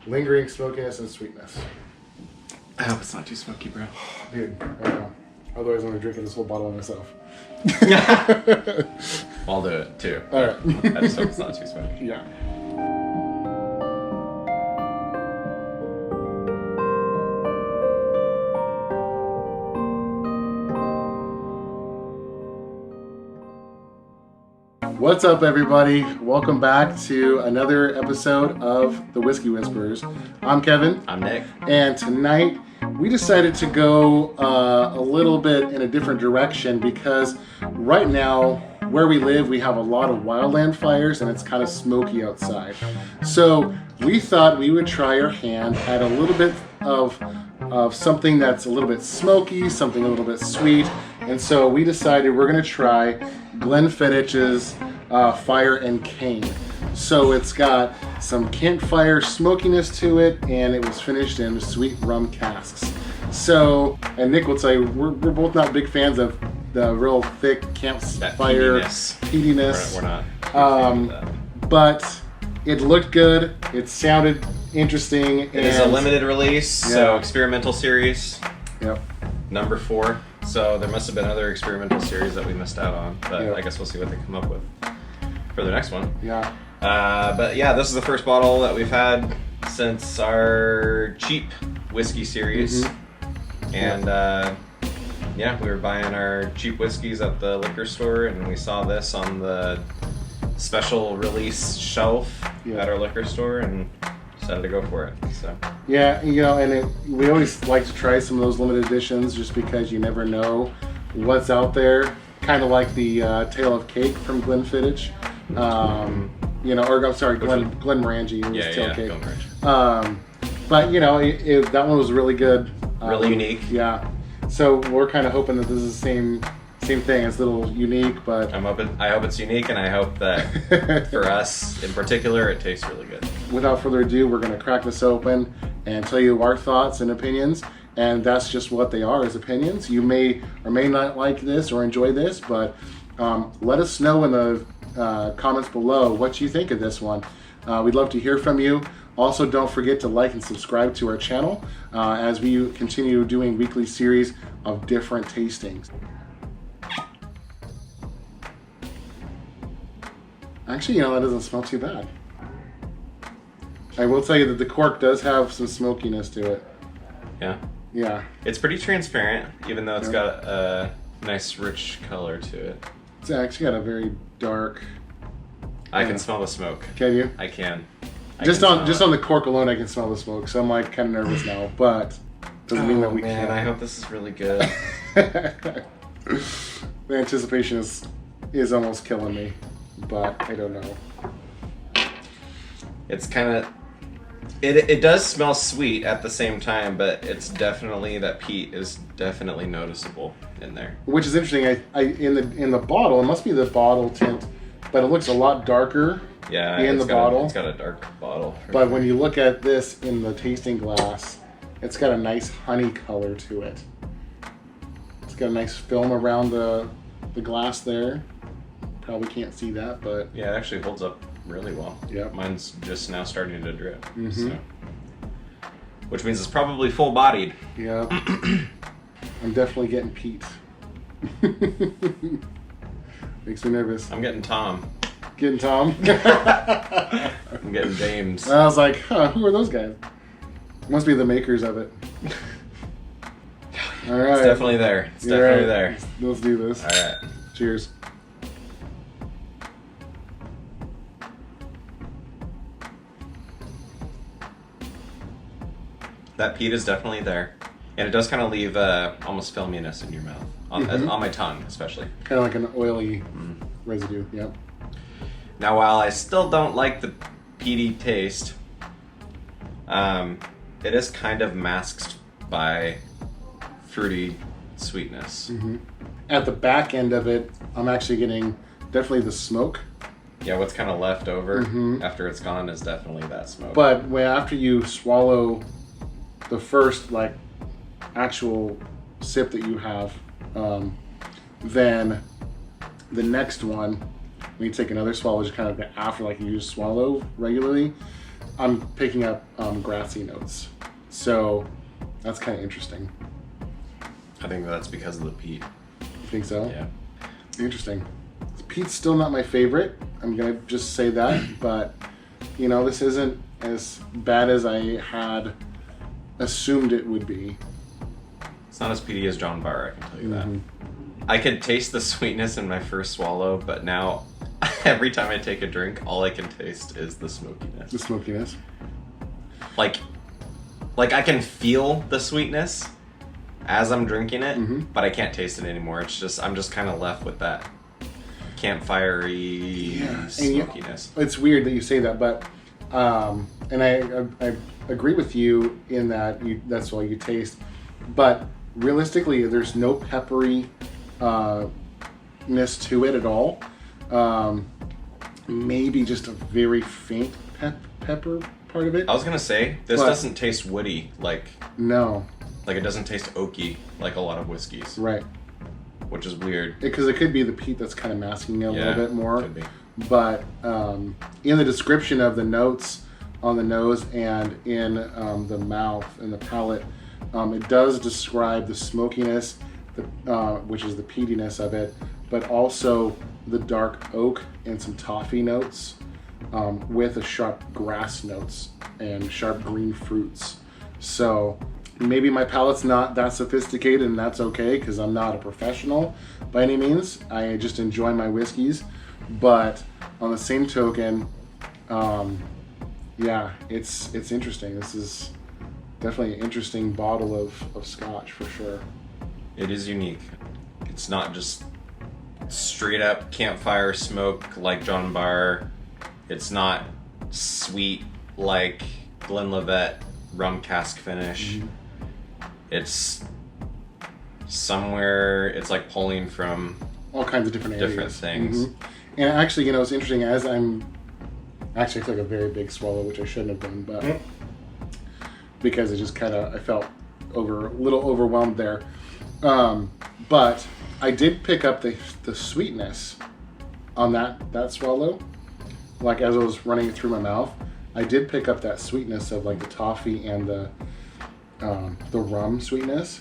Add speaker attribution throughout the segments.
Speaker 1: Lingering smokiness and sweetness.
Speaker 2: I hope it's not too smoky, bro.
Speaker 1: Dude, I know. Otherwise I'm going to drink this whole bottle myself.
Speaker 2: I'll do it too.
Speaker 1: Alright.
Speaker 2: I just hope it's not too smoky.
Speaker 1: Yeah. What's up, everybody? Welcome back to another episode of The Whiskey Whisperers. I'm Kevin.
Speaker 2: I'm Nick.
Speaker 1: And tonight we decided to go a little bit in a different direction because right now where we live we have a lot of wildland fires and it's kind of smoky outside. So we thought we would try our hand at a little bit of something that's a little bit smoky, something a little bit sweet. And so we decided we're going to try Glenfiddich's Fire and Cane. So it's got some campfire smokiness to it, and it was finished in sweet rum casks. So, and Nick will tell you, we're both not big fans of the real thick campfire peatiness.
Speaker 2: We're not.
Speaker 1: But it looked good. It sounded interesting.
Speaker 2: It is a limited release, so experimental series.
Speaker 1: Yep.
Speaker 2: Number 4. So there must have been other experimental series that we missed out on, but I guess we'll see what they come up with for the next one.
Speaker 1: Yeah.
Speaker 2: But yeah, this is the first bottle that we've had since our cheap whiskey series. Mm-hmm. And yeah, we were buying our cheap whiskeys at the liquor store, and we saw this on the special release shelf at our liquor store, and decided to go for it. So
Speaker 1: yeah, you know, and we always like to try some of those limited editions just because you never know what's out there. Kind of like the Tale of Cake from Glenfiddich. You know, or I'm sorry, Glenmorangie. It was Tale of Cake.
Speaker 2: Glenmorangie.
Speaker 1: But you know, that one was really good.
Speaker 2: Really unique.
Speaker 1: Yeah. So we're kind of hoping that this is the same thing. It's a little unique, but
Speaker 2: I hope it's unique, and I hope that for us in particular, it tastes really good.
Speaker 1: Without further ado, we're going to crack this open and tell you our thoughts and opinions, and that's just what they are, as opinions. You may or may not like this or enjoy this, but let us know in the comments below what you think of this one. We'd love to hear from you. Also, don't forget to like and subscribe to our channel as we continue doing weekly series of different tastings. Actually, you know, that doesn't smell too bad. I will tell you that the cork does have some smokiness to it.
Speaker 2: Yeah.
Speaker 1: Yeah.
Speaker 2: It's pretty transparent, even though it's got a nice, rich color to it.
Speaker 1: It's actually got a very dark...
Speaker 2: I can smell the smoke.
Speaker 1: Can you?
Speaker 2: I can.
Speaker 1: Just on the cork alone, I can smell the smoke, so I'm like kind of nervous now, but doesn't mean that we can't.
Speaker 2: I hope this is really good.
Speaker 1: The anticipation is almost killing me, but I don't know.
Speaker 2: It's kind of... It does smell sweet at the same time, but it's definitely, that peat is definitely noticeable in there.
Speaker 1: Which is interesting. In the bottle, it must be the bottle tint, but it looks a lot darker.
Speaker 2: Yeah,
Speaker 1: in the bottle.
Speaker 2: It's got a dark bottle.
Speaker 1: But when you look at this in the tasting glass, it's got a nice honey color to it. It's got a nice film around the glass there. Probably can't see that, but
Speaker 2: yeah, it actually holds up really well.
Speaker 1: Yeah,
Speaker 2: mine's just now starting to drip.
Speaker 1: Mm-hmm.
Speaker 2: So. Which means it's probably full-bodied.
Speaker 1: Yeah. I'm definitely getting peat. Makes me nervous.
Speaker 2: I'm getting Tom.
Speaker 1: Getting Tom?
Speaker 2: I'm getting James.
Speaker 1: I was like, who are those guys? Must be the makers of it. All right.
Speaker 2: It's definitely there. It's definitely there.
Speaker 1: Let's do this.
Speaker 2: All right.
Speaker 1: Cheers.
Speaker 2: That peat is definitely there. And it does kind of leave almost filminess in your mouth. On my tongue, especially.
Speaker 1: Kind of like an oily residue, yep.
Speaker 2: Now, while I still don't like the peaty taste, it is kind of masked by fruity sweetness.
Speaker 1: Mm-hmm. At the back end of it, I'm actually getting definitely the smoke.
Speaker 2: Yeah, what's kind of left over after it's gone is definitely that smoke.
Speaker 1: But after you swallow the first actual sip that you have, then the next one, when you take another swallow, just kind of after you just swallow regularly, I'm picking up grassy notes. So that's kind of interesting.
Speaker 2: I think that's because of the peat.
Speaker 1: You think so?
Speaker 2: Yeah.
Speaker 1: Interesting. Peat's still not my favorite. I'm gonna just say that, but you know, this isn't as bad as I had assumed it would be.
Speaker 2: It's not as peaty as John Barr, I can tell you that. I could taste the sweetness in my first swallow, but now every time I take a drink, all I can taste is the smokiness.
Speaker 1: The smokiness.
Speaker 2: Like I can feel the sweetness as I'm drinking it, but I can't taste it anymore. It's just, I'm just kind of left with that campfire-y smokiness.
Speaker 1: It's weird that you say that, but and I agree with you in that that's all you taste. But realistically, there's no pepperiness to it at all. Maybe just a very faint pepper part of it.
Speaker 2: I was gonna say, this doesn't taste woody,
Speaker 1: no.
Speaker 2: Like it doesn't taste oaky like a lot of whiskeys.
Speaker 1: Right.
Speaker 2: Which is weird.
Speaker 1: Because it could be the peat that's kind of masking it a little bit more.
Speaker 2: Could be.
Speaker 1: But in the description of the notes on the nose and in the mouth and the palate, it does describe the smokiness, which is the peatiness of it, but also the dark oak and some toffee notes with a sharp grass notes and sharp green fruits. So maybe my palate's not that sophisticated, and that's okay because I'm not a professional by any means. I just enjoy my whiskeys. But on the same token, yeah, it's interesting. This is definitely an interesting bottle of scotch for sure.
Speaker 2: It is unique. It's not just straight up campfire smoke like John Barr. It's not sweet like Glenlivet rum cask finish. It's somewhere, it's like pulling from
Speaker 1: all kinds of different areas.
Speaker 2: Different things.
Speaker 1: And actually, you know, it's interesting as I took a very big swallow, which I shouldn't have done, but because it just kind of, I felt a little overwhelmed there. But I did pick up the sweetness on that swallow. Like as I was running it through my mouth, I did pick up that sweetness of like the toffee and the rum sweetness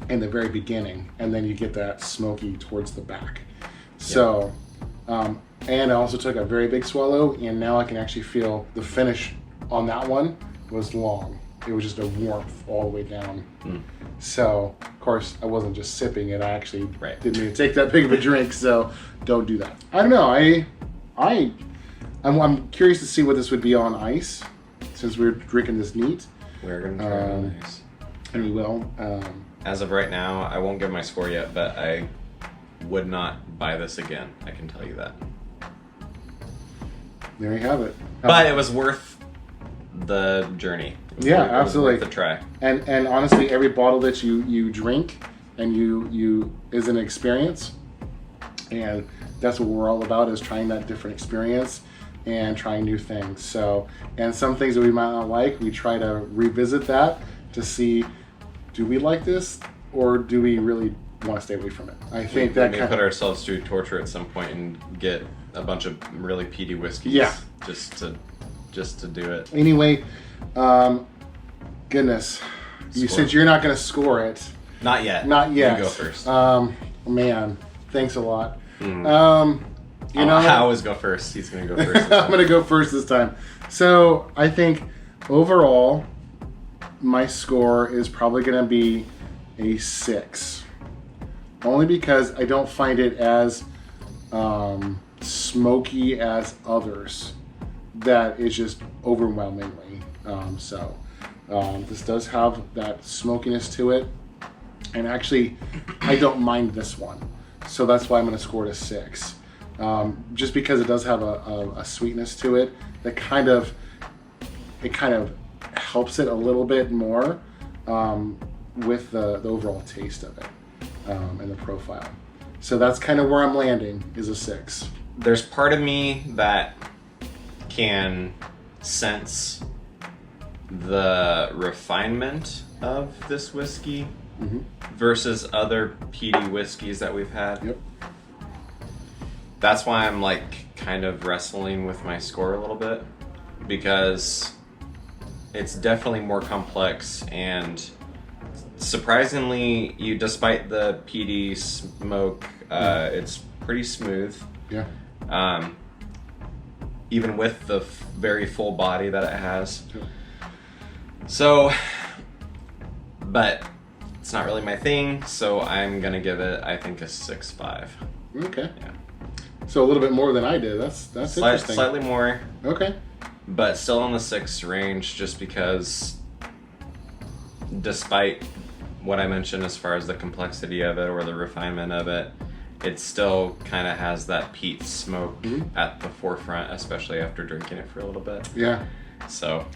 Speaker 1: in the very beginning, and then you get that smoky towards the back. So, and I also took a very big swallow, and now I can actually feel the finish on that one was long. It was just a warmth all the way down. So, of course, I wasn't just sipping it. I actually didn't even take that big of a drink. So, don't do that. I don't know. I'm curious to see what this would be on ice, since we're drinking this neat.
Speaker 2: We're gonna try it on ice.
Speaker 1: And we will.
Speaker 2: As of right now, I won't give my score yet, but I would not buy this again. I can tell you that.
Speaker 1: There you have it.
Speaker 2: But it was worth the journey.
Speaker 1: Yeah, absolutely.
Speaker 2: Worth the try.
Speaker 1: And honestly, every bottle that you drink and you is an experience, and that's what we're all about, is trying that different experience and trying new things. So, and some things that we might not like, we try to revisit that to see, do we like this or do we really want to stay away from it? I think
Speaker 2: we may put ourselves through torture at some point and get a bunch of really peaty whiskeys.
Speaker 1: Yeah.
Speaker 2: Just to do it.
Speaker 1: Anyway, goodness, you said you're not going to score it.
Speaker 2: Not yet.
Speaker 1: Not yet.
Speaker 2: You go first.
Speaker 1: Man, thanks a lot.
Speaker 2: You know, I always go first. He's going to go first.
Speaker 1: I'm going to go first this time. So I think overall, my score is probably going to be a 6. Only because I don't find it as smoky as others. That is just overwhelmingly. This does have that smokiness to it. And actually, I don't mind this one. So that's why I'm going to score it a 6. Just because it does have a sweetness to it that kind of helps it a little bit more with the overall taste of it and the profile. So that's kind of where I'm landing, is a 6.
Speaker 2: There's part of me that can sense the refinement of this whiskey versus other peaty whiskeys that we've had.
Speaker 1: Yep.
Speaker 2: That's why I'm like kind of wrestling with my score a little bit. because it's definitely more complex, and surprisingly, despite the PD smoke, it's pretty smooth.
Speaker 1: Yeah.
Speaker 2: Even with the very full body that it has. So, but it's not really my thing, so I'm gonna give it, I think, a 6.5.
Speaker 1: Okay.
Speaker 2: Yeah.
Speaker 1: So a little bit more than I did. That's interesting.
Speaker 2: Slightly more,
Speaker 1: Okay.
Speaker 2: but still in the 6 range, just because, despite what I mentioned as far as the complexity of it or the refinement of it, it still kind of has that peat smoke at the forefront, especially after drinking it for a little bit.
Speaker 1: Yeah.
Speaker 2: So,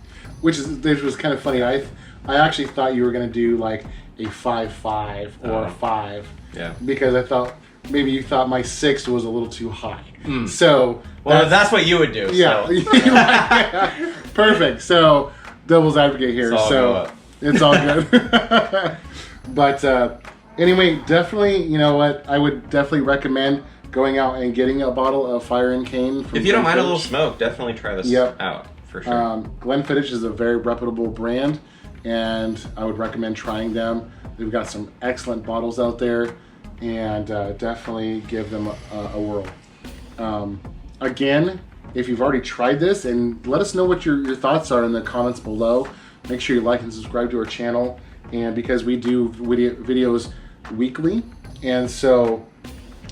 Speaker 1: which was kind of funny. I actually thought you were gonna do like a 5.5 or a 5.
Speaker 2: Yeah.
Speaker 1: Because I thought maybe you thought my 6 was a little too high. So
Speaker 2: well, that's what you would do.
Speaker 1: Yeah.
Speaker 2: So.
Speaker 1: Yeah. Perfect. So devil's advocate here. It's all good. But anyway, definitely, you know what? I would definitely recommend going out and getting a bottle of Fire and Cane. From
Speaker 2: if you don't mind a little
Speaker 1: Glenfiddich.
Speaker 2: smoke, definitely try this out for sure.
Speaker 1: Glenfiddich is a very reputable brand, and I would recommend trying them. They've got some excellent bottles out there, and definitely give them a whirl. Again, if you've already tried this, and let us know what your thoughts are in the comments below. Make sure you like and subscribe to our channel, and because we do videos weekly, and so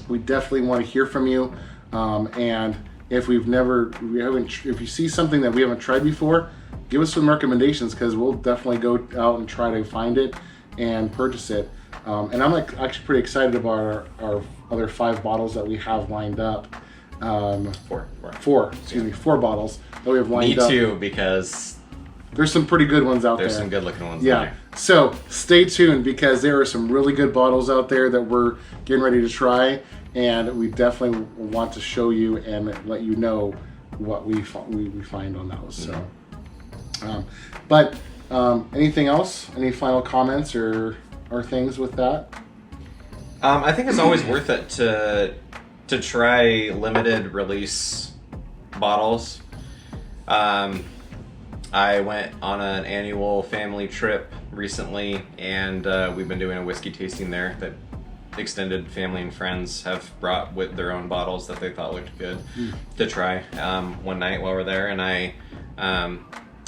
Speaker 1: we definitely want to hear from you. And if if you see something that we haven't tried before, give us some recommendations, because we'll definitely go out and try to find it and purchase it. And I'm actually pretty excited about our other 5 bottles that we have lined up.
Speaker 2: 4
Speaker 1: bottles that we have lined up.
Speaker 2: Me too, because
Speaker 1: there's some pretty good ones out there.
Speaker 2: There's some good looking ones.
Speaker 1: Yeah.
Speaker 2: There.
Speaker 1: So stay tuned, because there are some really good bottles out there that we're getting ready to try, and we definitely want to show you and let you know what we find on those. So, but anything else? Any final comments or things with that?
Speaker 2: I think it's always worth it to try limited release bottles. I went on an annual family trip recently, and we've been doing a whiskey tasting there that extended family and friends have brought with their own bottles that they thought looked good to try one night while we're there. And I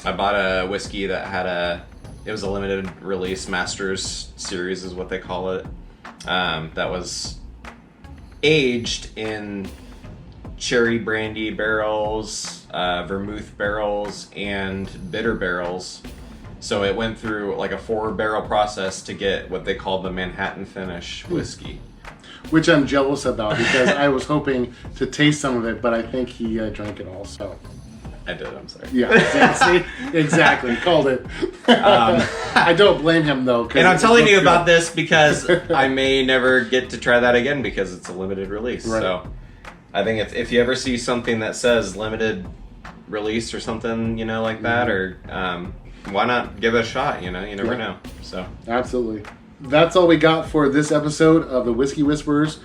Speaker 2: bought a whiskey that it was a limited release Masters series is what they call it, that was aged in cherry brandy barrels, vermouth barrels, and bitter barrels. So it went through like a 4-barrel process to get what they called the Manhattan finish whiskey.
Speaker 1: Which I'm jealous about, because I was hoping to taste some of it, but I think he drank it all. So
Speaker 2: I did. I'm sorry.
Speaker 1: Yeah, see? Exactly. Called it. I don't blame him, though.
Speaker 2: And I'm telling you about this because I may never get to try that again, because it's a limited release.
Speaker 1: Right.
Speaker 2: So I think if you ever see something that says limited release or something, like that, or why not give it a shot? You never know. So
Speaker 1: absolutely. That's all we got for this episode of the Whiskey Whisperers.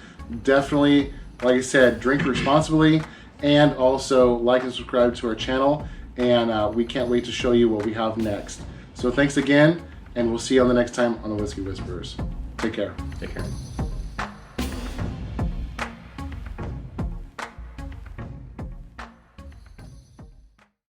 Speaker 1: Definitely, like I said, drink responsibly, and also like and subscribe to our channel. And we can't wait to show you what we have next. So thanks again, and we'll see you on the next time on the Whiskey Whisperers. Take care.
Speaker 2: Take care.